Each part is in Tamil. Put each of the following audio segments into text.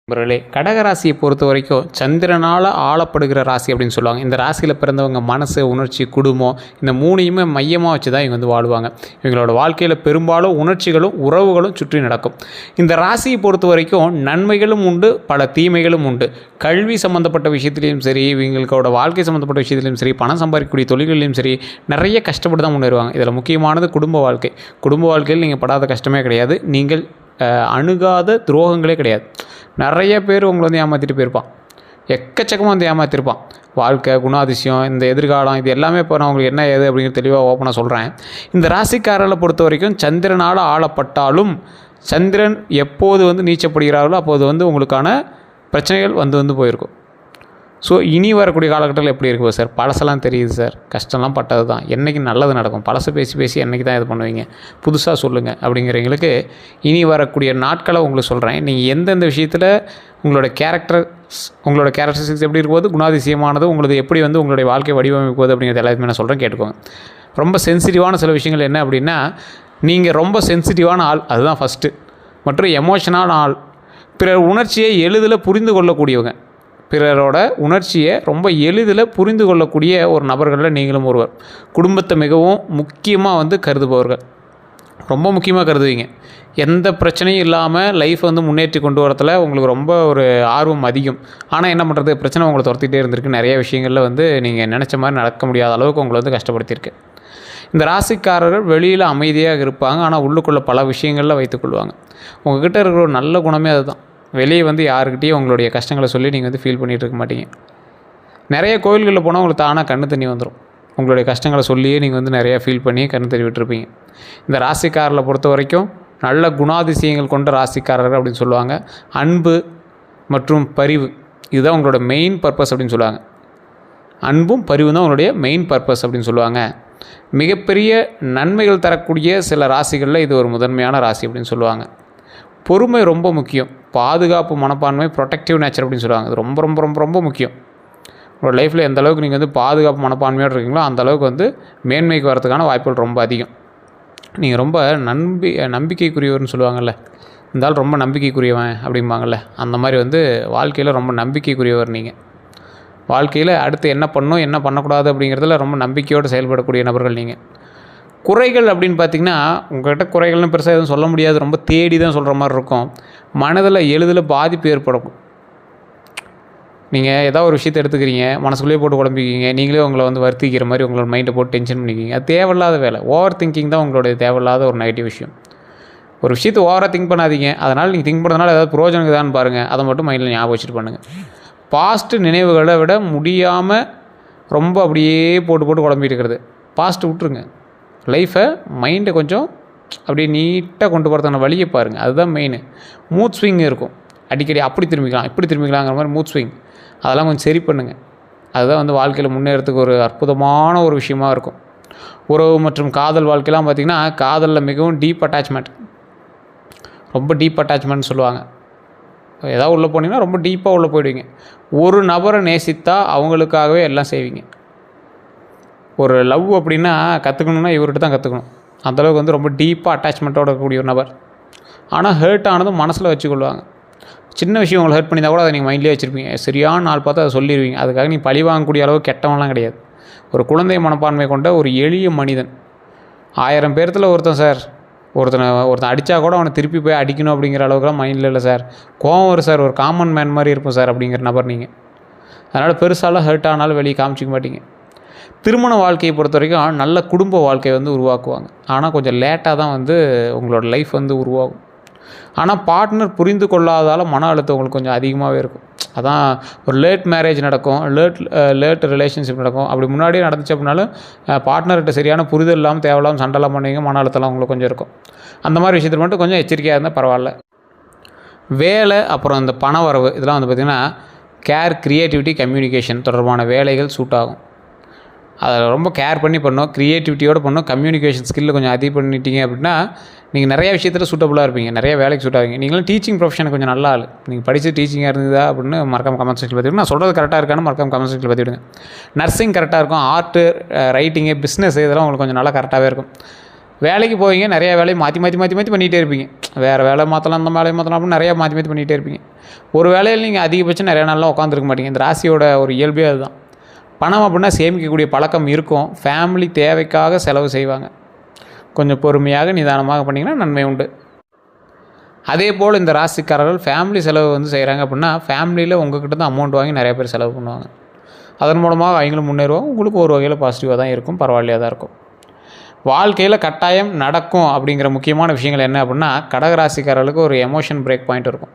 நண்பர்களே, கடகராசியை பொறுத்த வரைக்கும் சந்திரனால் ஆளப்படுகிற ராசி அப்படின்னு சொல்லுவாங்க. இந்த ராசியில் பிறந்தவங்க மனசு, உணர்ச்சி, குடும்பம் இந்த மூணையுமே மையமாக வச்சு தான் இவங்க வந்து வாழ்வாங்க. இவங்களோட வாழ்க்கையில் பெரும்பாலும் உணர்ச்சிகளும் உறவுகளும் சுற்றி நடக்கும். இந்த ராசியை பொறுத்த வரைக்கும் நன்மைகளும் உண்டு, பல தீமைகளும் உண்டு. கல்வி சம்மந்தப்பட்ட விஷயத்துலையும் சரி, இவங்களோட வாழ்க்கை சம்மந்தப்பட்ட விஷயத்துலையும் சரி, பணம் சம்பாதிக்கக்கூடிய தொழில்களையும் சரி, நிறைய கஷ்டப்பட்டு தான் முன்னேறுவாங்க. இதில் முக்கியமானது குடும்ப வாழ்க்கை. குடும்ப வாழ்க்கையில் நீங்கள் படாத கஷ்டமே கிடையாது. நீங்கள் அணுகாத துரோகங்களே கிடையாது. நிறைய பேர் உங்களை வந்து ஏமாற்றிட்டு போயிருப்பான். எக்கச்சக்கமாக வந்து ஏமாற்றிருப்பான். வாழ்க்கை, குணாதிசயம், இந்த எதிர்காலம் இது எல்லாமே இப்போ நான் உங்களுக்கு என்ன ஏது அப்படிங்கிற தெளிவாக ஓப்பனாக சொல்கிறேன். இந்த ராசிக்காரர்களை பொறுத்த வரைக்கும் சந்திரனால் ஆளப்பட்டாலும் சந்திரன் எப்போது வந்து நீச்சப்படுகிறார்களோ அப்போது வந்து உங்களுக்கான பிரச்சனைகள் வந்து போயிருக்கும். ஸோ இனி வரக்கூடிய காலகட்டத்தில் எப்படி இருக்குது சார்? பழசெல்லாம் தெரியுது சார், கஷ்டம்லாம் பட்டது தான், என்றைக்கு நல்லது நடக்கும், பழசை பேசி என்றைக்கு தான் இது பண்ணுவீங்க, புதுசாக சொல்லுங்கள் அப்படிங்கிறவங்களுக்கு இனி வரக்கூடிய நாட்களை உங்களுக்கு சொல்கிறேன். நீங்கள் எந்தெந்த விஷயத்தில் உங்களோட கேரக்டரிஸ்டிக்ஸ் எப்படி இருக்கும்போது குணாதிசயமானது உங்களது எப்படி வந்து உங்களுடைய வாழ்க்கை வடிவமைப்பது அப்படிங்கிறது எல்லாத்தையுமே நான் சொல்கிறேன், கேட்டுக்கோங்க. ரொம்ப சென்சிட்டிவான சில விஷயங்கள் என்ன அப்படின்னா, நீங்கள் ரொம்ப சென்சிட்டிவான ஆள், அதுதான் ஃபஸ்ட்டு. மற்றும் எமோஷனான ஆள், பிறர் உணர்ச்சியை எளிதில் புரிந்து கொள்ளக்கூடியவங்க. பிறரோட உணர்ச்சியை ரொம்ப எளிதில் புரிந்து கொள்ளக்கூடிய ஒரு நபர்களில் நீங்களும் ஒருவர். குடும்பத்தை மிகவும் முக்கியமாக வந்து கருதுபவர்கள், ரொம்ப முக்கியமாக கருதுவீங்க. எந்த பிரச்சனையும் இல்லாமல் லைஃப் வந்து முன்னேற்றி கொண்டு வரத்தில் உங்களுக்கு ரொம்ப ஒரு ஆர்வம் அதிகம். ஆனால் என்ன பண்ணுறது, பிரச்சனை உங்களை துரத்திட்டே இருந்திருக்கு. நிறைய விஷயங்களில் வந்து நீங்கள் நினச்ச மாதிரி நடக்க முடியாத அளவுக்கு உங்களை வந்து கஷ்டப்படுத்தியிருக்கு. இந்த ராசிக்காரர்கள் வெளியில் அமைதியாக இருப்பாங்க, ஆனால் உள்ளுக்குள்ளே பல விஷயங்களில் வைத்துக்கொள்வாங்க. உங்கள்கிட்ட இருக்கிற ஒரு நல்ல குணமே அதுதான். வெளியே வந்து யாருக்கிட்டையும் உங்களுடைய கஷ்டங்களை சொல்லி நீங்கள் வந்து ஃபீல் பண்ணிகிட்டு இருக்க மாட்டீங்க. நிறைய கோயில்களில் போனால் உங்களுக்கு தானாக கண்ணு தண்ணி வந்துடும். உங்களுடைய கஷ்டங்களை சொல்லியே நீங்கள் வந்து நிறையா ஃபீல் பண்ணி கண்ணு தண்ணி விட்டுருப்பீங்க. இந்த ராசிக்காரர்களை பொறுத்த வரைக்கும் நல்ல குணாதிசயங்கள் கொண்ட ராசிக்காரர்கள் அப்படின்னு சொல்லுவாங்க. அன்பு மற்றும் பரிவு இதுதான் உங்களோட மெயின் பர்பஸ் அப்படின்னு சொல்லுவாங்க. அன்பும் பரிவு தான் உங்களுடைய மெயின் பர்பஸ் அப்படின்னு சொல்லுவாங்க. மிகப்பெரிய நன்மைகள் தரக்கூடிய சில ராசிகளில் இது ஒரு முதன்மையான ராசி அப்படின்னு சொல்லுவாங்க. பொறுமை ரொம்ப முக்கியம். பாதுகாப்பு மனப்பான்மை, ப்ரொடெக்டிவ் நேச்சர் அப்படின்னு சொல்லுவாங்க. அது ரொம்ப ரொம்ப ரொம்ப ரொம்ப முக்கியம். உங்களோட லைஃப்பில் எந்த அளவுக்கு நீங்கள் வந்து பாதுகாப்பு மனப்பான்மையோடு இருக்கீங்களோ அந்த அளவுக்கு வந்து மேன்மைக்கு வரதுக்கான வாய்ப்புகள் ரொம்ப அதிகம். நீங்கள் ரொம்ப நம்பிக்கைக்குரியவர்னு சொல்லுவாங்கள்ல, இருந்தாலும் ரொம்ப நம்பிக்கைக்குரியவன் அப்படிம்பாங்கள்ல, அந்த மாதிரி வந்து வாழ்க்கையில் ரொம்ப நம்பிக்கைக்குரியவர். நீங்கள் வாழ்க்கையில் அடுத்து என்ன பண்ணணும் என்ன பண்ணக்கூடாது அப்படிங்கிறதுல ரொம்ப நம்பிக்கையோடு செயல்படக்கூடிய நபர்கள் நீங்கள். குறைகள் அப்படின்னு பார்த்திங்கன்னா, உங்கள்கிட்ட குறைகள்னு பெருசாக எதுவும் சொல்ல முடியாது, ரொம்ப தேடி தான் சொல்கிற மாதிரி இருக்கும். மனதில் எளிதில் பாதிப்பு ஏற்படும். நீங்கள் ஏதாவது ஒரு விஷயத்தை எடுத்துக்கிறீங்க, மனசுக்குள்ளேயே போட்டு குழம்பிக்கிங்க, நீங்களே உங்களை வந்து வருத்திக்கிற மாதிரி உங்களோட மைண்டை போட்டு டென்ஷன் பண்ணிக்கிங்க. அது தேவையில்லாத வேலை. ஓவர் திங்கிங் தான் உங்களுடைய தேவையில்லாத ஒரு நெகட்டிவ் விஷயம். ஒரு விஷயத்தை ஓவராக திங்க் பண்ணாதீங்க. அதனால் நீங்கள் திங்க் பண்ணுறதுனால ஏதாவது பிரயோஜனம் இருக்குதான்னு பாருங்கள். அதை மட்டும் மைண்டில் ஞாபகம் வச்சுட்டு பண்ணுங்கள். பாஸ்ட்டு நினைவுகளை விட முடியாமல் ரொம்ப அப்படியே போட்டு குழம்பிட்டு இருக்கிறது, பாஸ்ட்டு விட்டுருங்க. லைஃப்பை மைண்டை கொஞ்சம் அப்படியே நீட்டாக கொண்டு போகிறதுக்கான வழியை பாருங்கள். அதுதான் மெயின். மூட் ஸ்விங் இருக்கும் அடிக்கடி, அப்படி திரும்பிக்கலாம் இப்படி திரும்பிக்கலாங்கிற மாதிரி மூட் ஸ்விங், அதெல்லாம் கொஞ்சம் சரி பண்ணுங்கள். அதுதான் வந்து வாழ்க்கையில் முன்னேறதுக்கு ஒரு அற்புதமான ஒரு விஷயமா இருக்கும். உறவு மற்றும் காதல் வாழ்க்கையெல்லாம் பார்த்திங்கன்னா, காதலில் மிகவும் டீப் அட்டாச்மெண்ட், ரொம்ப டீப் அட்டாச்மெண்ட் சொல்லுவாங்க. ஏதாவது உள்ளே போனீங்கன்னா ரொம்ப டீப்பாக உள்ளே போயிடுவீங்க. ஒரு நபரை நேசித்தா அவங்களுக்காகவே எல்லாம் செய்வீங்க. ஒரு லவ் அப்படின்னா கற்றுக்கணுன்னா இவர்கிட்ட தான் கற்றுக்கணும். அந்தளவுக்கு வந்து ரொம்ப டீப்பாக அட்டாச்மெண்ட்டோட இருக்கக்கூடிய ஒரு நபர். ஆனால் ஹர்ட் ஆனதும் மனசில் வச்சுக்கொள்வாங்க. சின்ன விஷயம் உங்களை ஹர்ட் பண்ணியிருந்தால் கூட அதை நீங்கள் மைண்ட்லேயே வச்சுருப்பீங்க. சரியான நாள் பார்த்து அதை சொல்லிடுவீங்க. அதுக்காக நீ பழி வாங்கக்கூடிய அளவுக்கு கெட்டவன்லாம் கிடையாது. ஒரு குழந்தை மனப்பான்மை கொண்ட ஒரு எளிய மனிதன். 1000 பேர்த்தில் ஒருத்தன் சார், ஒருத்தன் அடித்தா கூட அவனை திருப்பி போய் அடிக்கணும் அப்படிங்கிற அளவுக்குலாம் மைண்டில் இல்லை சார். கோவம் வரும் சார், ஒரு காமன் மேன் மாதிரி இருப்போம் சார் அப்படிங்கிற நபர் நீங்கள். அதனால் பெருசாலாம் ஹர்ட் ஆனாலும் வெளியே காமிச்சிக்க மாட்டீங்க. திருமண வாழ்க்கையை பொறுத்த வரைக்கும் நல்ல குடும்ப வாழ்க்கையை வந்து உருவாக்குவாங்க. ஆனால் கொஞ்சம் லேட்டாக தான் வந்து உங்களோட லைஃப் வந்து உருவாகும். ஆனால் பார்ட்னர் புரிந்து கொள்ளாதால் மன அழுத்தம் உங்களுக்கு கொஞ்சம் அதிகமாகவே இருக்கும். அதான் ஒரு லேட் மேரேஜ் நடக்கும், லேட் ரிலேஷன்ஷிப் நடக்கும். அப்படி முன்னாடியே நடந்துச்சு அப்படின்னாலும் பார்ட்னர்கிட்ட சரியான புரிதல் இல்லாமல் தேவையில்லாமல் சண்டைலாம் பண்ணுவீங்க, மன அழுத்தம்லாம் உங்களுக்கு கொஞ்சம் இருக்கும். அந்த மாதிரி விஷயத்தில் மட்டும் கொஞ்சம் எச்சரிக்கையாக இருந்தால் பரவாயில்ல. வேலை அப்புறம் இந்த பண வரவு இதெல்லாம் வந்து பார்த்திங்கன்னா, கேர், க்ரியேட்டிவிட்டி, கம்யூனிகேஷன் தொடர்பான வேலைகள் சூட் ஆகும். அதில் ரொம்ப கேர் பண்ணி பண்ணணும், க்ரியேட்டிவிட்டியோடு பண்ணணும். கம்யூனிகேஷன் ஸ்கில்லை கொஞ்சம் அதிகம் பண்ணிட்டீங்க அப்படின்னா நீங்கள் நிறைய விஷயத்தில் சூட்டபுளாக இருப்பீங்க, நிறைய வேலைக்கு சூட் ஆவீங்க. நீங்களும் டீச்சிங் ப்ரொஃபஷனுக்கு கொஞ்சம் நல்லா ஆள். நீங்கள் படித்து டீச்சிங்காக இருந்ததா அப்படின்னு மறக்காம கமெண்ட் செக்ஷனில் பார்த்துவிடுங்க. நான் சொல்கிறது கரெக்டாக இருக்கான்னு மறக்காம கமெண்ட் செக்ஷனில் பார்த்துவிடுங்க. நர்சிங் கரெக்டாக இருக்கும், ஆர்ட்டு, ரைட்டிங்கு, பிஸ்னஸ் இதெல்லாம் உங்களுக்கு கொஞ்சம் நல்லா கரெக்டாகவே இருக்கும். வேலைக்கு போவீங்க, நிறையா வேலையை மாற்றி மாற்றி மாற்றி மாற்றி பண்ணிகிட்டே இருப்பீங்க. வேறு வேலை மாற்றலாம், அந்த வேலையை மாற்றலாம் அப்படின்னு நிறையா மாற்றி மாற்றி பண்ணிகிட்டே இருப்பீங்க. ஒரு வேலையில் நீங்கள் அதிகபட்சம் நிறையா நாள்லாம் உட்காந்துருக்க மாட்டீங்க. இந்த ராசியோட ஒரு இயல்பே அதுதான். பணம் அப்படின்னா சேமிக்கக்கூடிய பழக்கம் இருக்கும். ஃபேமிலி தேவைக்காக செலவு செய்வாங்க. கொஞ்சம் பொறுமையாக நிதானமாக பண்ணிங்கன்னா நன்மை உண்டு. அதே போல் இந்த ராசிக்காரர்கள் ஃபேமிலி செலவு வந்து செய்கிறாங்க அப்படின்னா ஃபேமிலியில் உங்கள்கிட்ட தான் அமௌண்ட் வாங்கி நிறைய பேர் செலவு பண்ணுவாங்க. அதன் மூலமாக அவங்களும் முன்னேறுவாங்க. உங்களுக்கு ஒரு வகையில் பாசிட்டிவாக தான் இருக்கும், பரவாயில்லையாக தான் இருக்கும். வாழ்க்கையில் கட்டாயம் நடக்கும் அப்படிங்கிற முக்கியமான விஷயங்கள் என்ன அப்படின்னா, கடகராசிக்காரர்களுக்கு ஒரு எமோஷன் பிரேக் பாயிண்ட் இருக்கும்.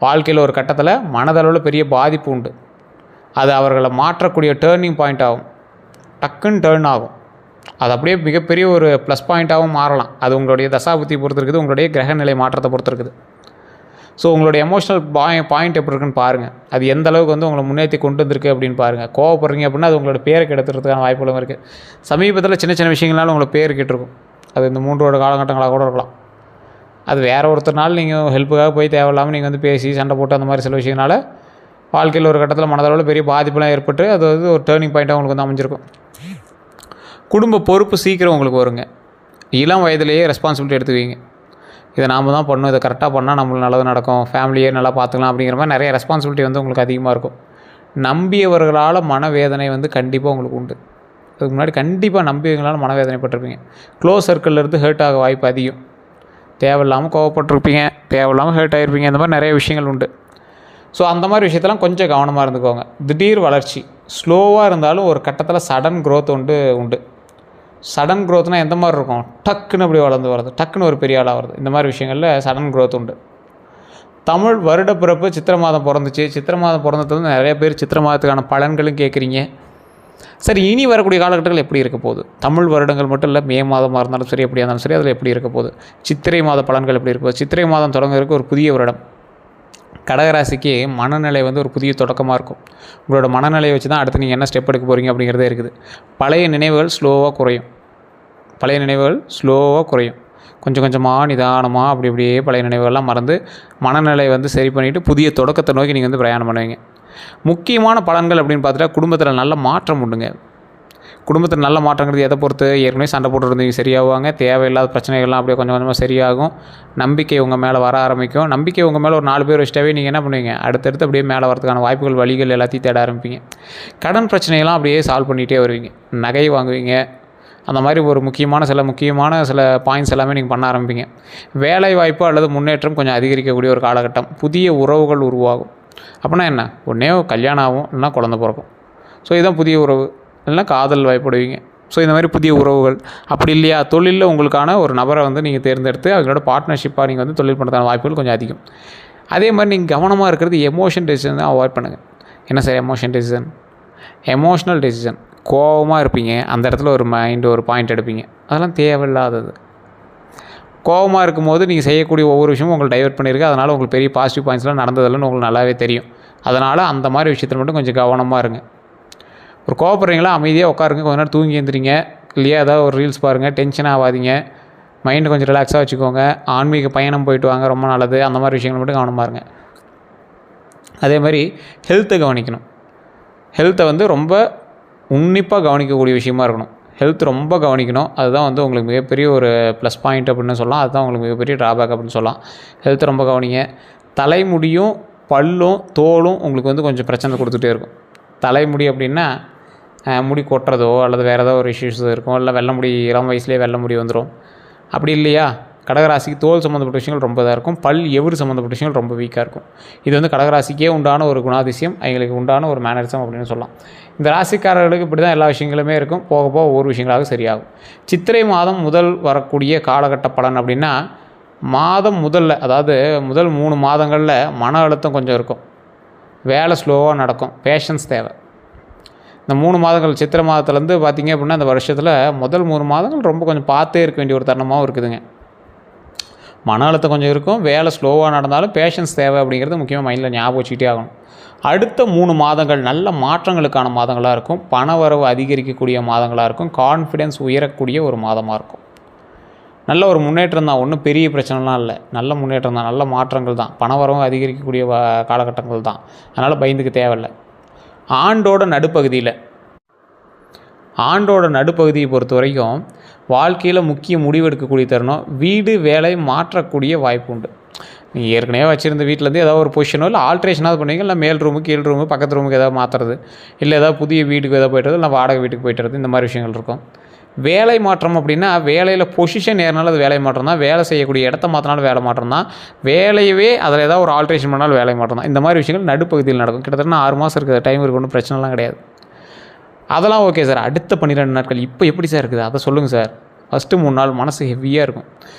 வாழ்க்கையில் ஒரு கட்டத்தில் மனதளவில் பெரிய பாதிப்பு உண்டு. அது அவர்களை மாற்றக்கூடிய டேர்னிங் பாயிண்ட் ஆகும். டக்குன்னு டேர்ன் ஆகும். அது அப்படியே மிகப்பெரிய ஒரு ப்ளஸ் பாயிண்ட்டாகவும் மாறலாம். அது உங்களுடைய தசாபுத்தி பொறுத்து இருக்குது, உங்களுடைய கிரகநிலை மாற்றத்தை பொறுத்து இருக்குது. ஸோ உங்களுடைய எமோஷனல் பாயிண்ட் எப்படி இருக்குன்னு பாருங்கள். அது எந்த அளவுக்கு வந்து உங்களை முன்னேற்றி கொண்டு வந்திருக்கு அப்படின்னு பாருங்கள். கோவப்படுறீங்க அப்படின்னா அது உங்களோட பேரை கெடுத்துறதுக்கான வாய்ப்புகளும் இருக்குது. சமீபத்தில் சின்ன சின்ன விஷயங்களாலும் உங்களை பேர் கெட்டிருக்கும். அது இந்த 3 வருட காலகட்டங்களாக கூட இருக்கலாம். அது வேறு ஒருத்தர்னால நீங்கள் ஹெல்ப்புக்காக போய் தேவையில்லாமல் நீங்கள் வந்து பேசி சண்டை போட்டு அந்த மாதிரி சில விஷயங்களால வாழ்க்கையில் ஒரு கட்டத்தில் மனதளவில் பெரிய பாதிப்புலாம் ஏற்பட்டு அது வந்து ஒரு டேர்னிங் பாயிண்ட்டாக உங்களுக்கு வந்து அமைஞ்சிருக்கும். குடும்ப பொறுப்பு சீக்கிரம் உங்களுக்கு வருங்க. இளம் வயதிலேயே ரெஸ்பான்சிபிலிட்டி எடுத்துக்குவீங்க. இதை நாம் தான் பண்ணணும், இதை கரெக்டாக பண்ணால் நம்மளுக்கு நல்லது நடக்கும், ஃபேமிலியே நல்லா பார்த்துக்கலாம் அப்படிங்கிற மாதிரி நிறைய ரெஸ்பான்சிபிலிட்டி வந்து உங்களுக்கு அதிகமாக இருக்கும். நம்பியவர்களால் மனவேதனை வந்து கண்டிப்பாக உங்களுக்கு உண்டு. அதுக்கு முன்னாடி கண்டிப்பாக நம்பியவங்களால் மனவேதனைப்பட்டிருப்பீங்க. க்ளோஸ் சர்க்கிள்லேருந்து ஹர்ட் ஆக வாய்ப்பு அதிகம். தேவையில்லாமல் கோவப்பட்டிருப்பீங்க, தேவையில்லாமல் ஹர்ட் ஆகிருப்பீங்க. இந்த மாதிரி நிறைய விஷயங்கள் உண்டு. ஸோ அந்த மாதிரி விஷயத்தெல்லாம் கொஞ்சம் கவனமாக இருந்துக்கோங்க. திடீர் வளர்ச்சி ஸ்லோவாக இருந்தாலும் ஒரு கட்டத்தில் சடன் க்ரோத் உண்டு. சடன் க்ரோத்னால் எந்த மாதிரி இருக்கும்? டக்குன்னு அப்படி வளர்ந்து வருது, டக்குன்னு ஒரு பெரிய ஆளாக வருது. இந்த மாதிரி விஷயங்களில் சடன் க்ரோத் உண்டு. தமிழ் வருட பிறப்பு சித்திரை மாதம் பிறந்துச்சு. சித்திரை மாதம் பிறந்ததுலேருந்து நிறைய பேர் சித்திரை மாதத்துக்கான பலன்களும் கேட்குறீங்க. சரி, இனி வரக்கூடிய காலகட்டங்கள் எப்படி இருக்க போகுது? தமிழ் வருடங்கள் மட்டும் இல்லை, மே மாதமாக இருந்தாலும் சரி, எப்படியா இருந்தாலும் சரி, அதில் எப்படி இருக்க போகுது? சித்திரை மாத பலன்கள் எப்படி இருக்க போகுது? சித்திரை மாதம் தொடங்குறதுக்கு ஒரு புதிய வருடம். கடகராசிக்கு மனநிலை வந்து ஒரு புதிய தொடக்கமாக இருக்கும். உங்களோட மனநிலையை வச்சு தான் அடுத்து நீங்கள் என்ன ஸ்டெப் எடுக்க போகிறீங்க அப்படிங்கிறதே இருக்குது. பழைய நினைவுகள் ஸ்லோவாக குறையும். கொஞ்சம் கொஞ்சமாக நிதானமாக அப்படியே பழைய நினைவுகள்லாம் மறந்து மனநிலை வந்து சரி பண்ணிவிட்டு புதிய தொடக்கத்தை நோக்கி நீங்கள் வந்து பிரயாணம் பண்ணுவீங்க. முக்கியமான பலன்கள் அப்படின்னு பார்த்துட்டா குடும்பத்தில் நல்ல மாற்றம் உண்டுங்க. குடும்பத்தில் நல்ல மாற்றங்கிறது எதை பொறுத்து? ஏற்கனவே சண்டை போட்டுருந்தீங்க சரியாகுவாங்க. தேவையில்லாத பிரச்சனைகள்லாம் அப்படியே கொஞ்சம் கொஞ்சமாக சரியாகும். நம்பிக்கை உங்கள் மேலே வர ஆரம்பிக்கும். நம்பிக்கை உங்கள் மேலே ஒரு 4 பேர் வச்சுட்டாவே நீங்கள் என்ன பண்ணுவீங்க? அடுத்தடுத்து அப்படியே மேலே வரதுக்கான வாய்ப்புகள், வழிகள் எல்லாத்தையும் தேட ஆரம்பிப்பீங்க. கடன் பிரச்சனையெல்லாம் அப்படியே சால்வ் பண்ணிகிட்டே வருவீங்க. நகை வாங்குவீங்க. அந்த மாதிரி ஒரு முக்கியமான சில பாயிண்ட்ஸ் எல்லாமே நீங்கள் பண்ண ஆரம்பிப்பீங்க. வேலை வாய்ப்பு அல்லது முன்னேற்றம் கொஞ்சம் அதிகரிக்கக்கூடிய ஒரு காலகட்டம். புதிய உறவுகள் உருவாகும். அப்படின்னா என்ன? ஒன்றே கல்யாணம் ஆகும், இல்லைனா குழந்தை பிறக்கும். ஸோ இதுதான் புதிய உறவு. இல்லைனா காதல் வாய்ப்படுவீங்க. ஸோ இந்த மாதிரி புதிய உறவுகள். அப்படி இல்லையா, தொழிலில் உங்களுக்கான ஒரு நபரை வந்து நீங்கள் தேர்ந்தெடுத்து அவங்களோட பார்ட்னர்ஷிப்பாக நீங்கள் வந்து தொழில் பண்ணுறதுக்கான வாய்ப்புகள் கொஞ்சம் அதிகம். அதே மாதிரி நீங்கள் கவனமாக இருக்கிறது எமோஷன் டெசிஷன் தான் அவாய்ட் பண்ணுங்கள். என்ன சார் எமோஷனல் டெசிஷன்? கோபமாக இருப்பீங்க, அந்த இடத்துல ஒரு பாயிண்ட் எடுப்பீங்க. அதெல்லாம் தேவையில்லாதது. கோபமாக இருக்கும்போது நீங்கள் செய்யக்கூடிய ஒவ்வொரு விஷயமும் உங்களுக்கு டைவர்ட் பண்ணியிருக்கு. அதனால் உங்களுக்கு பெரிய பாசிட்டிவ் பாயிண்ட்ஸ்லாம் நடந்ததில்லைன்னு உங்களுக்கு நல்லாவே தெரியும். அதனால் அந்த மாதிரி விஷயத்தில் மட்டும் கொஞ்சம் கவனமாக இருங்க. ஒரு கோவப்படுறீங்களா, அமைதியாக உட்காருங்க, கொஞ்ச நேரம் தூங்கி எழுந்திரிங்க, இல்லையா ஏதாவது ஒரு ரீல்ஸ் பாருங்கள், டென்ஷன் ஆகாதீங்க, மைண்டை கொஞ்சம் ரிலாக்ஸாக வச்சுக்கோங்க. ஆன்மீக பயணம் போயிட்டு வாங்க, ரொம்ப நல்லது. அந்த மாதிரி விஷயங்கள் மட்டும் கவனமாக இருங்க. அதே மாதிரி ஹெல்த்தை கவனிக்கணும். ஹெல்த்தை வந்து ரொம்ப உன்னிப்பாக கவனிக்கக்கூடிய விஷயமா இருக்கணும். ஹெல்த் ரொம்ப கவனிக்கணும். அதுதான் வந்து உங்களுக்கு மிகப்பெரிய ஒரு ப்ளஸ் பாயிண்ட் அப்படின்னு சொல்லலாம். அதுதான் உங்களுக்கு மிகப்பெரிய ட்ராபேக் அப்படின்னு சொல்லலாம். ஹெல்த்தை ரொம்ப கவனிங்க. தலைமுடியும் பல்லும் தோலும் உங்களுக்கு வந்து கொஞ்சம் பிரச்சனை கொடுத்துட்டே இருக்கும். தலைமுடி அப்படின்னா முடி கொட்டுறதோ அல்லது வேறு ஏதோ ஒரு இஷ்யூஸ் இருக்கும். இல்லை வெள்ளை முடி, இளம் வயசுலேயே வெள்ளை முடி வந்துடும். அப்படி இல்லையா, கடகராசிக்கு தோல் சம்மந்தப்பட்ட விஷயங்கள் ரொம்ப இதாக இருக்கும். பல் எவரு சம்மந்தப்பட்ட விஷயங்கள் ரொம்ப வீக்காக இருக்கும். இது வந்து கடகராசிக்கே உண்டான ஒரு குணாதிசயம், அவங்களுக்கு உண்டான ஒரு மேனரிசம் அப்படின்னு சொல்லலாம். இந்த ராசிக்காரர்களுக்கு இப்படி தான் எல்லா விஷயங்களுமே இருக்கும். போக போக ஒவ்வொரு விஷயங்களாக சரியாகும். சித்திரை மாதம் முதல் வரக்கூடிய காலகட்ட பலன் அப்படின்னா, மாதம் முதல்ல, அதாவது முதல் 3 மாதங்களில் மன அழுத்தம் கொஞ்சம் இருக்கும். வேலை ஸ்லோவாக நடக்கும். பேஷன்ஸ் தேவை. இந்த 3 மாதங்கள் சித்திரை மாதத்துலேருந்து பார்த்திங்க அப்படின்னா அந்த வருஷத்தில் முதல் 3 மாதங்கள் ரொம்ப கொஞ்சம் பார்த்தே இருக்க வேண்டிய ஒரு தருணமாகவும் இருக்குதுங்க. மன அழுத்தம் கொஞ்சம் இருக்கும். வேலை ஸ்லோவாக நடந்தாலும் பேஷன்ஸ் தேவை அப்படிங்கிறது முக்கியமாக மைண்டில் ஞாபகம் வச்சுக்கிட்டே ஆகணும். அடுத்த 3 மாதங்கள் நல்ல மாற்றங்களுக்கான மாதங்களாக இருக்கும். பண வரவு அதிகரிக்கக்கூடிய மாதங்களாக இருக்கும். கான்ஃபிடென்ஸ் உயரக்கூடிய ஒரு மாதமாக இருக்கும். நல்ல ஒரு முன்னேற்றம் தான், ஒன்றும் பெரிய பிரச்சனைலாம் இல்லை. நல்ல முன்னேற்றம் தான், நல்ல மாற்றங்கள் தான், பண வரவும் அதிகரிக்கக்கூடிய காலகட்டங்கள் தான். அதனால் பயந்துக்க தேவையில்லை. ஆண்டோட நடுப்பகுதியில் ஆண்டோட நடுப்பகுதியை பொறுத்த வரைக்கும் வாழ்க்கையில் முக்கிய முடிவு எடுக்கக்கூடிய தருணம். வீடு வேலை மாற்றக்கூடிய வாய்ப்பு உண்டு. நீங்கள் ஏற்கனவே வச்சுருந்த வீட்டிலேருந்து ஏதாவது ஒரு பொசிஷனோ இல்லை ஆல்ட்ரேஷனாவது பண்ணுவீங்க. இல்லை மேல் ரூமு கீழ் ரூமு பக்கத்து ரூமுக்கு ஏதாவது மாற்றுறது, இல்லை ஏதாவது புதிய வீட்டுக்கு ஏதாவது போய்ட்டுறது, இல்லை வாடகை வீட்டுக்கு போய்ட்டுறது, இந்த மாதிரி விஷயங்கள் இருக்கும். வேலை மாற்றம் அப்படின்னா வேலையில் பொசிஷன் ஏறினாலும் அது வேலை மாற்றம் தான். வேலை செய்யக்கூடிய இடத்த மாற்றினாலும் வேலை மாற்றம் தான். வேலையவே அதில் ஏதாவது ஒரு ஆல்ட்ரேஷன் பண்ணாலும் வேலை மாற்றம் தான். இந்த மாதிரி விஷயங்கள் நடுப்பகுதியில் நடக்கும். கிட்டத்தட்ட 6 மாதம் இருக்குது, டைம் இருக்கு, ஒன்றும் பிரச்சனைலாம் கிடையாது. அதெல்லாம் ஓகே சார். அடுத்த 12 நாட்கள் இப்போ எப்படி சார் இருக்குது அதை சொல்லுங்கள் சார். ஃபஸ்ட்டு 3 நாள் மனசு ஹெவியாக இருக்கும்.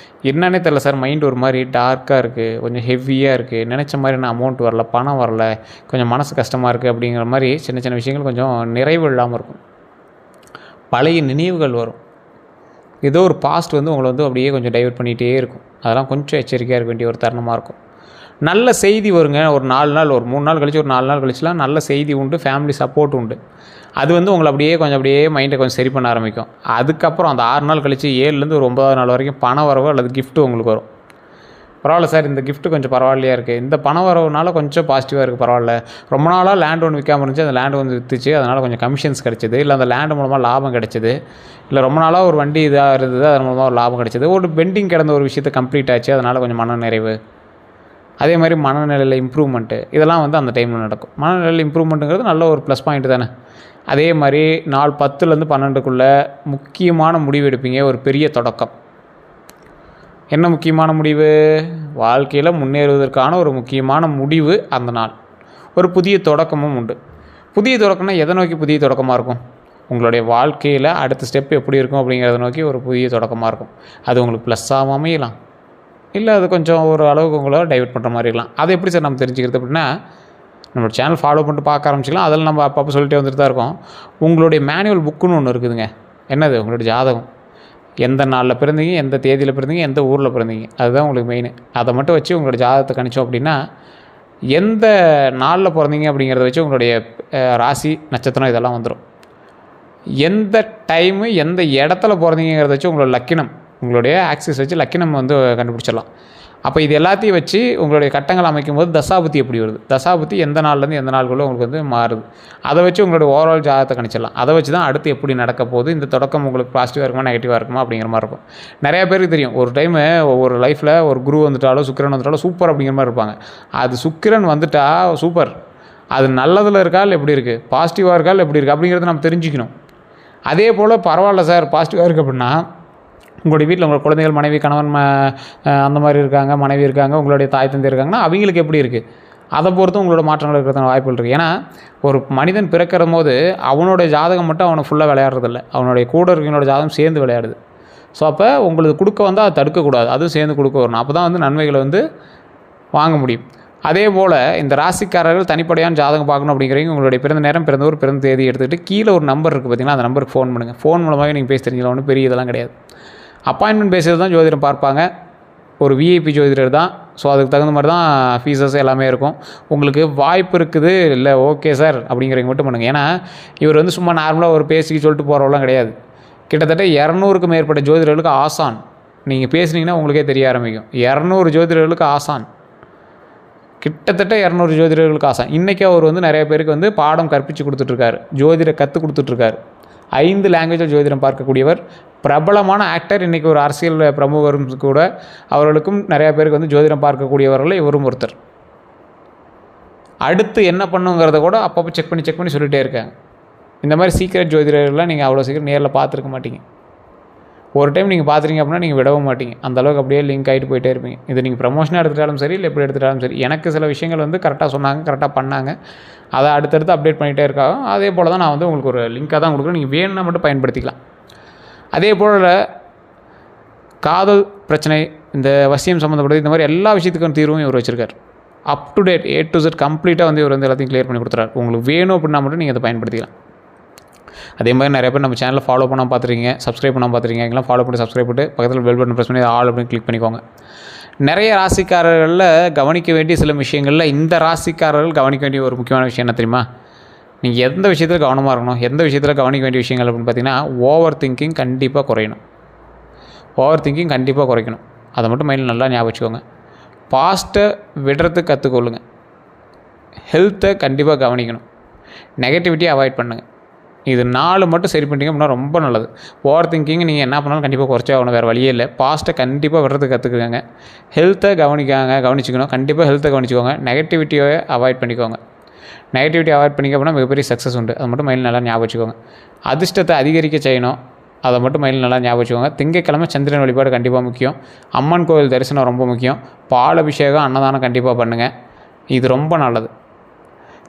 என்னன்னே தெரில சார், மைண்ட் ஒரு மாதிரி டார்க்காக இருக்குது, கொஞ்சம் ஹெவியாக இருக்குது, நினச்ச மாதிரி நான் அமௌண்ட் வரல, பணம் வரல, கொஞ்சம் மனசு கஷ்டமாக இருக்குது அப்படிங்கிற மாதிரி சின்ன சின்ன விஷயங்கள் கொஞ்சம் நிறைவு இல்லாமல் இருக்கும். பழைய நினைவுகள் வரும். ஏதோ ஒரு பாஸ்ட் வந்து உங்களை வந்து அப்படியே கொஞ்சம் டைவர்ட் பண்ணிகிட்டே இருக்கும். அதெல்லாம் கொஞ்சம் எச்சரிக்கையாக இருக்க வேண்டிய ஒரு தருணமாக இருக்கும். நல்ல செய்தி வருங்க. ஒரு 4 நாள், ஒரு 3 நாள் கழிச்சு, ஒரு 4 நாள் கழிச்சுலாம் நல்ல செய்தி உண்டு, ஃபேமிலி சப்போர்ட் உண்டு. அது வந்து உங்களை அப்படியே மைண்டை கொஞ்சம் சரி பண்ண ஆரம்பிக்கும். அதுக்கப்புறம் அந்த 6 நாள் கழிச்சு 7லேருந்து ஒரு 9வது நாள் வரைக்கும் பண வரவு அல்லது கிஃப்ட்டு உங்களுக்கு வரும். பரவாயில்ல சார், இந்த கிஃப்ட்டு கொஞ்சம் பரவாயில்லையா இருக்குது, இந்த பண வரவுனால கொஞ்சம் பாசிட்டிவாக இருக்குது, பரவாயில்ல. ரொம்ப நாளாக லேண்ட் ஒன்று விற்காமல் இருந்துச்சு, அந்த லேண்டு வந்து விற்றுச்சு, அதனால் கொஞ்சம் கமிஷன்ஸ் கிடச்சிது, இல்லை அந்த லேண்டு மூலமாக லாபம் கிடச்சிது, இல்லை ரொம்ப நாளாக ஒரு வண்டி இதாக இருந்தது, அதன் மூலமாக ஒரு லாபம் கிடச்சிது, ஒரு பெண்டிங் கிடந்த ஒரு விஷயத்தை கம்ப்ளீட் ஆச்சு, அதனால் கொஞ்சம் மன நிறைவு. அதே மாதிரி மனநிலையில் இம்ப்ரூவ்மெண்ட்டு, இதெல்லாம் வந்து அந்த டைமில் நடக்கும். மனநிலையில் இம்ப்ரூவ்மெண்ட்டுங்கிறது நல்ல ஒரு ப்ளஸ் பாயிண்ட் தானே. அதே மாதிரி நாள் 10லேருந்து 12க்குள்ளே முக்கியமான முடிவு எடுப்பீங்க. ஒரு பெரிய தொடக்கம். என்ன முக்கியமான முடிவு? வாழ்க்கையில் முன்னேறுவதற்கான ஒரு முக்கியமான முடிவு அந்த நாள். ஒரு புதிய தொடக்கமும் உண்டு. புதிய தொடக்கம்னா எதை நோக்கி புதிய தொடக்கமாக இருக்கும்? உங்களுடைய வாழ்க்கையில் அடுத்த ஸ்டெப் எப்படி இருக்கும் அப்படிங்கிறத நோக்கி ஒரு புதிய தொடக்கமாக இருக்கும். அது உங்களுக்கு ப்ளஸ்ஸாகவும் அமையலாம், இல்லை அது கொஞ்சம் ஒரு அளவுக்கு உங்களை டைவர்ட் பண்ணுற மாதிரி இருக்கலாம். அதை எப்படி சார் நம்ம தெரிஞ்சுக்கிறது அப்படின்னா, நம்மளோட சேனல் ஃபாலோ பண்ணிட்டு பார்க்க ஆரம்பிச்சிக்கலாம். அதில் நம்ம அப்பப்போ சொல்லிட்டே வந்துட்டு தான் இருக்கோம். உங்களுடைய மேனுவல் புக்குன்னு ஒன்று இருக்குதுங்க. என்னது? உங்களுடைய ஜாதகம். எந்த நாளில் பிறந்தீங்க, எந்த தேதியில் பிறந்தீங்க, எந்த ஊரில் பிறந்தீங்க, அதுதான் உங்களுக்கு மெயின். அதை மட்டும் வச்சு உங்களோட ஜாதகத்தை கணிச்சோம் அப்படின்னா, எந்த நாளில் பிறந்தீங்க அப்படிங்கிறத வச்சு உங்களுடைய ராசி நட்சத்திரம் இதெல்லாம் வந்துடும். எந்த டைமு எந்த இடத்துல பிறந்தீங்கிறத வச்சு உங்களோட லக்கினம், உங்களுடைய ஆக்சிஸ் வச்சு லக்கினம் வந்து கண்டுபிடிச்சிடலாம். அப்போ இது எல்லாத்தையும் வச்சு உங்களுடைய கட்டங்கள் அமைக்கும் போது தசாபுத்தி எப்படி வருது, தசாபுத்தி எந்த நாள்லேருந்து எந்த நாளுக்குள்ளே உங்களுக்கு வந்து மாறுது, அதை வச்சு உங்களுடைய ஓவரால் ஜாதகத்தை கணிச்சிடலாம். அதை வச்சு தான் அடுத்து எப்படி நடக்க போகுது, இந்த தொடக்கம் உங்களுக்கு பாசிட்டிவாக இருக்குமா நெகட்டிவாக இருக்குமா அப்படிங்கிற மாதிரி இருக்கும். நிறையா பேருக்கு தெரியும், ஒரு டைமு ஒரு லைஃப்பில் ஒரு குரு வந்துட்டாலோ சுக்கிரன் வந்துட்டாலோ சூப்பர் அப்படிங்கிற மாதிரி இருப்பாங்க. அது சுக்கிரன் வந்துட்டா சூப்பர், அது நல்லதில் இருக்கால் எப்படி இருக்குது, பாசிட்டிவாக இருக்கால் எப்படி இருக்குது அப்படிங்கிறத நம்ம தெரிஞ்சுக்கணும். அதே போல் பரவாயில்ல சார் பாசிட்டிவாக இருக்குது அப்படின்னா, உங்களுடைய வீட்டில் உங்கள் குழந்தைகள், மனைவி, கணவன் அந்த மாதிரி இருக்காங்க, மனைவி இருக்காங்க, உங்களுடைய தாய் தந்தை இருக்காங்கன்னா அவங்களுக்கு எப்படி இருக்குது, அதை பொறுத்து உங்களோட மாற்றங்கள் இருக்கிறதுக்கான வாய்ப்புகள் இருக்குது. ஏன்னா ஒரு மனிதன் பிறக்கிற போது அவனுடைய ஜாதகம் மட்டும் அவனை ஃபுல்லாக விளையாடுறதில்ல, அவனுடைய கூட இருக்கிறவனோட ஜாதகம் சேர்ந்து விளையாடுது. ஸோ அப்போ உங்களுக்கு கொடுக்க வந்தால் அதை தடுக்கக்கூடாது, அதுவும் சேர்ந்து கொடுக்க வரணும். அப்போ தான் வந்து நன்மைகளை வந்து வாங்க முடியும். அதே போல் இந்த ராசிக்காரர்கள் தனிப்படையான ஜாதகம் பார்க்கணும் அப்படிங்கிறவங்க உங்களுடைய பிறந்த நேரம், பிறந்த ஊர், பிறந்த தேதி எடுத்துகிட்டு கீழே ஒரு நம்பர் இருக்குது பார்த்தீங்கன்னா, அந்த நம்பருக்கு ஃபோன் பண்ணுங்கள். ஃபோன் மூலமாக நீங்கள் பேசி தெரிஞ்சிக்கலாம், ஒன்றும் பெரிய இதெல்லாம் கிடையாது. அப்பாயின்மெண்ட் பேஸில் தான் ஜோதிடம் பார்ப்பாங்க. ஒரு விஐபி ஜோதிடர் தான். ஸோ அதுக்கு தகுந்த மாதிரி தான் ஃபீஸஸ் எல்லாமே இருக்கும். உங்களுக்கு வாய்ப்பு இருக்குது, இல்லை ஓகே சார் அப்படிங்கிறவங்க மட்டும் பண்ணுங்கள். ஏன்னா இவர் வந்து சும்மா நார்மலாக ஒரு பேசிக்கு சொல்லிட்டு போகிறவங்களாம் கிடையாது. கிட்டத்தட்ட 200க்கும் மேற்பட்ட ஜோதிடர்களுக்கு ஆசான். நீங்கள் பேசுனீங்கன்னா உங்களுக்கே தெரிய ஆரம்பிக்கும். 200 ஜோதிடர்களுக்கு ஆசான், கிட்டத்தட்ட 200 ஜோதிடர்களுக்கு ஆசான். இன்றைக்கி அவர் வந்து நிறைய பேருக்கு வந்து பாடம் கற்பித்து கொடுத்துட்ருக்காரு, ஜோதிடம் கற்றுக் கொடுத்துட்ருக்காரு. 5 லாங்குவேஜில் ஜோதிடம் பார்க்கக்கூடியவர், பிரபலமான ஆக்டர். இன்றைக்கி ஒரு அரசியல் பிரமுகரும் கூட, அவர்களுக்கும் நிறையா பேருக்கு வந்து ஜோதிடம் பார்க்கக்கூடியவர்கள் இவரும் ஒருத்தர். அடுத்து என்ன பண்ணுங்கிறத கூட அப்பப்போ செக் பண்ணி சொல்லிகிட்டே இருக்காங்க. இந்த மாதிரி சீக்ரெட் ஜோதிடர்கள்லாம் நீங்கள் அவ்வளோ சீக்கிரம் நேரில் பார்த்துருக்க மாட்டீங்க. ஒரு டைம் நீங்கள் பார்த்துறீங்க அப்படின்னா நீங்கள் விடவும் மாட்டீங்க. அந்தளவுக்கு அப்படியே லிங்க் ஆகிட்டு போயிட்டே இருப்பீங்க. இது நீங்கள் ப்ரமோஷனாக எடுத்துட்டாலும் சரி, இல்லை எப்படி எடுத்துட்டாலும் சரி. எனக்கு சில விஷயங்கள் வந்து கரெக்டாக சொன்னாங்க, கரெக்டாக பண்ணாங்க, அதை அடுத்தடுத்து அப்டேட் பண்ணிகிட்டே இருக்காங்க. அதே போல் தான் நான் வந்து உங்களுக்கு ஒரு லிங்காக தான் கொடுக்குறேன், நீங்கள் வேணும்னா மட்டும் பயன்படுத்திக்கலாம். அதே போல் காதல் பிரச்சனை, இந்த வசியம் சம்மந்தப்பட்டது, இந்த மாதிரி எல்லா விஷயத்துக்கும் தீர்வும் இவர் வச்சுருக்கார். Up to date A to Z கம்ப்ளீட்டாக வந்து இவர் வந்து எல்லாத்தையும் கிளியர் பண்ணி கொடுத்துறாரு. உங்களுக்கு வேணும் அப்படின்னா மட்டும் நீங்கள் அதை பயன்படுத்திக்கலாம். அதே மாதிரி நிறைய பேர் நம்ம சேனலில் ஃபாலோ பண்ணாமல் பார்த்துருக்கீங்க, சப்ஸ்கிரைப் பண்ணாமல் பார்த்துருக்கீங்க. எங்கெல்லாம் ஃபாலோ பண்ணி சப்ஸ்கிரைப் பண்ணிட்டு பக்கத்தில் பெல் பட்டன் ப்ரெஸ் பண்ணி ஆல் அப்படின்னு கிளிக் பண்ணிக்கோங்க. நிறைய ராசிக்காரர்களில் கவனிக்க வேண்டிய சில விஷயங்களில் இந்த ராசிக்காரர்கள் கவனிக்க வேண்டிய ஒரு முக்கியமான விஷயம் என்ன தெரியுமா? நீங்கள் எந்த விஷயத்தில் கவனமாக இருக்கணும், எந்த விஷயத்தில் கவனிக்க வேண்டிய விஷயங்கள் அப்படின்னு பார்த்தீங்கன்னா, ஓவர் திங்கிங் கண்டிப்பாக குறையணும். ஓவர் திங்கிங் கண்டிப்பாக குறைக்கணும். அதை மட்டும் மைண்டில் நல்லா ஞாபகம் வச்சுக்கோங்க. பாஸ்ட்டை விடுறதுக்கு கற்றுக்கொள்ளுங்க. ஹெல்த்தை கண்டிப்பாக கவனிக்கணும். நெகட்டிவிட்டியை அவாய்ட் பண்ணுங்கள். இது 4 மட்டும் சரி பண்ணிட்டீங்க அப்படின்னா ரொம்ப நல்லது. ஓவர் திங்கிங் நீங்கள் என்ன பண்ணாலும் கண்டிப்பாக குறைச்சே ஆகணும், வேறு வழியே இல்லை. பாஸ்ட்டை கண்டிப்பாக விடுறதுக்கு கற்றுக்குங்க. ஹெல்த்தை கவனிச்சுக்கணும். கண்டிப்பாக ஹெல்த்தை கவனிச்சுக்கோங்க. நெகட்டிவிட்டியை அவாய்ட் பண்ணிக்கோங்க. நெகட்டிவிட்டி அவாய்ட் பண்ணிக்க அப்படின்னா மிகப்பெரிய சக்ஸஸ் உண்டு. அது மட்டும் மைண்டில் நல்லா ஞாபகம் வச்சுக்கோங்க. அதிர்ஷ்டத்தை அதிகரிக்க செய்யணும், அதை மட்டும் மைண்டில் நல்லா ஞாபகம் வச்சுக்கோங்க. திங்கட்கிழமை சந்திரன் வழிபாடு கண்டிப்பாக முக்கியம். அம்மன் கோவில் தரிசனம் ரொம்ப முக்கியம். பால் அபிஷேகம், அன்னதானம் கண்டிப்பாக பண்ணுங்கள். இது ரொம்ப நல்லது.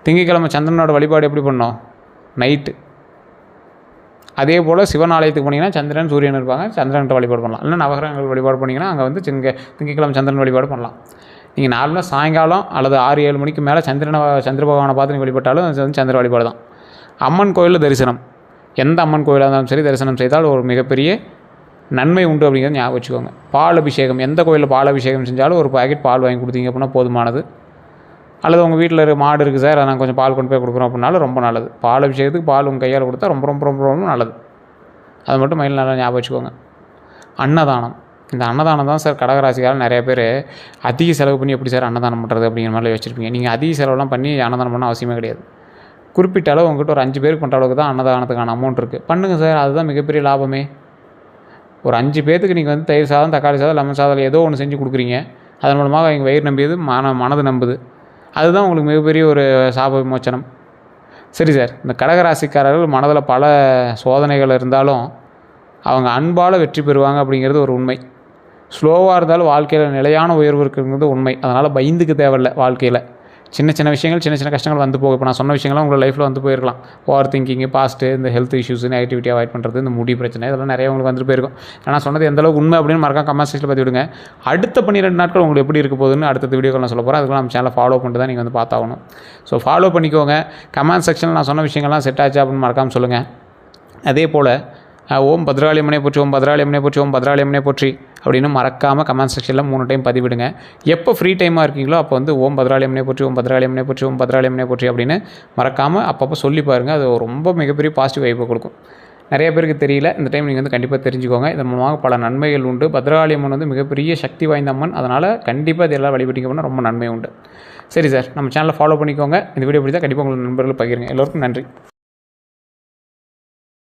திங்கட்கிழமை சந்திரனோட வழிபாடு எப்படி பண்ணோம்? நைட்டு. அதே போல் சிவன் ஆலயத்துக்கு போனீங்கன்னா சந்திரன் சூரியன் இருப்பாங்க, சந்திரன்கிட்ட வழிபாடு பண்ணலாம். இல்லை நவகிரகங்கள் வழிபாடு பண்ணிங்கன்னா அங்கே வந்து திங்கட்கிழமை சந்திரன் வழிபாடு பண்ணலாம். நீங்கள் நார்மலாக சாயங்காலம் அல்லது 6-7 மணிக்கு மேலே சந்திர பகவானை பார்த்து நீங்கள் வழிபட்டாலும் அது வந்து சந்திர வழிபாடு தான். அம்மன் கோயிலில் தரிசனம், எந்த அம்மன் கோயிலாக இருந்தாலும் சரி தரிசனம் செய்தால் ஒரு மிகப்பெரிய நன்மை உண்டு அப்படிங்கிறத ஞாபகம் வச்சுக்கோங்க. பால் அபிஷேகம், எந்த கோயிலில் பால் அபிஷேகம் செஞ்சாலும் ஒரு பாக்கெட் பால் வாங்கி கொடுத்தீங்க அப்படின்னா போதுமானது. அல்லது உங்கள் வீட்டில் மாடு இருக்குது சார், அதை நாங்கள் கொஞ்சம் பால் கொண்டு போய் கொடுக்குறோம் அப்படின்னாலும் ரொம்ப நல்லது. பால் அபிஷேகத்துக்கு பால் உங்கள் கையால் கொடுத்தா ரொம்ப ரொம்ப ரொம்ப ரொம்ப நல்லது. அது மட்டும் மைண்டில் நல்லா ஞாபகம் வச்சுக்கோங்க. அன்னதானம், இந்த அன்னதானம் தான் சார் கடகராசிக்காரர் நிறைய பேர் அதிக செலவு பண்ணி எப்படி சார் அன்னதானம் பண்ணுறது அப்படிங்கிற மாதிரி வச்சுருப்பீங்க. நீங்கள் அதிக செலவுலாம் பண்ணி அன்னதானம் பண்ண அவசியமே கிடையாது. குறிப்பிட்ட அளவு உங்கள்கிட்ட ஒரு 5 பேருக்கு பண்ணுற அளவுக்கு தான் அன்னதானத்துக்கான அமௌண்ட் இருக்குது. பண்ணுங்கள் சார், அதுதான் மிகப்பெரிய லாபமே. ஒரு 5 பேர்த்துக்கு நீங்கள் வந்து தயிர் சாதம், தக்காளி சாதம், லெமன் சாதம் ஏதோ ஒன்று செஞ்சு கொடுக்குறீங்க. அதன் மூலமாக எங்கள் வயிறு நம்பியது, மனது நம்புது. அதுதான் உங்களுக்கு மிகப்பெரிய ஒரு சாப விமோச்சனம். சரி சார், இந்த கடகராசிக்காரர்கள் மனதில் பல சோதனைகள் இருந்தாலும் அவங்க அன்பால் வெற்றி பெறுவாங்க அப்படிங்கிறது ஒரு உண்மை. ஸ்லோவாக இருந்தாலும் வாழ்க்கையில் நிலையான உயர்வு இருக்குங்கிறது உண்மை. அதனால் பயந்துக்கு தேவையில்லை. வாழ்க்கையில் சின்ன சின்ன விஷயங்கள், சின்ன சின்ன கஷ்டங்கள் வந்து போகும். இப்போ நான் சொன்ன விஷயங்கள்லாம் உங்கள் லைஃப்பில் வந்து போயிருக்கலாம். ஓவர் திங்கிங்கு, பாஸ்ட்டு, இந்த ஹெல்த் இஷ்யூஸு, நெகட்டிவிட்டி அவாய்ட் பண்ணுறது, இந்த முடி பிரச்சனை, இதெல்லாம் நிறைய உங்களுக்கு வந்துட்டு போயிருக்கும். ஆனால் சொன்னது எந்தளவுக்கு உண்மை அப்படின்னு மறக்காம கமெண்ட் செக்ஷனில் பார்த்து விடுங்க. அடுத்த 12 நாட்கள் உங்களுக்கு எப்படி இருக்க போகுதுன்னு அடுத்த வீடியோக்கள் நான் சொல்ல போகிறேன். அதுக்கு நம்ம சேனலை ஃபாலோ பண்ணிட்டு தான் நீங்கள் வந்து பார்த்தாகணும். ஸோ ஃபாலோ பண்ணிக்கோங்க. கமெண்ட் செக்ஷனில் நான் சொன்ன விஷயங்கள்லாம் செட் ஆச்சு அப்படின்னு மறக்காமல் சொல்லுங்கள். அதே போல் ஓம் பத்ராளியம்மனை போற்றி, ஓம் பத்ராளியம்மனை போற்றி, ஓம் பத்ராளியம்மனை போற்றி அப்படின்னு மறக்காமல் கமெண்ட் செக்ஷனில் 3 டைம் பதிவிடுங்க. எப்போ ஃப்ரீ டைமாக இருக்கீங்களோ அப்போ வந்து ஓம் பத்ராளியம்மனை போற்றி, ஓம் பத்ராளியம்மனை போற்றி, ஓம் பத்ராளியம்மனை போற்றி அப்படின்னு மறக்காமல் அப்பப்போ சொல்லி பாருங்கள். அது ரொம்ப மிகப்பெரிய பாசிட்டிவ் வைப்பை கொடுக்கும். நிறைய பேருக்கு தெரியல. இந்த டைம் நீங்கள் வந்து கண்டிப்பாக தெரிஞ்சுக்கோங்க. இதன் மூலமாக பல நன்மைகள் உண்டு. பத்ராளியம்மன் வந்து மிகப்பெரிய சக்தி வாய்ந்த அம்மன். அதனால் கண்டிப்பாக இதெல்லாம் வழிபட்டிங்க அப்படின்னா ரொம்ப நன்மை உண்டு. சரி சார், நம்ம சேனலை ஃபாலோ பண்ணிக்கோங்க. இந்த வீடியோ பிடிச்சா கண்டிப்பாக உங்கள் நண்பர்கள் பகிருங்க. எல்லோருக்கும் நன்றி.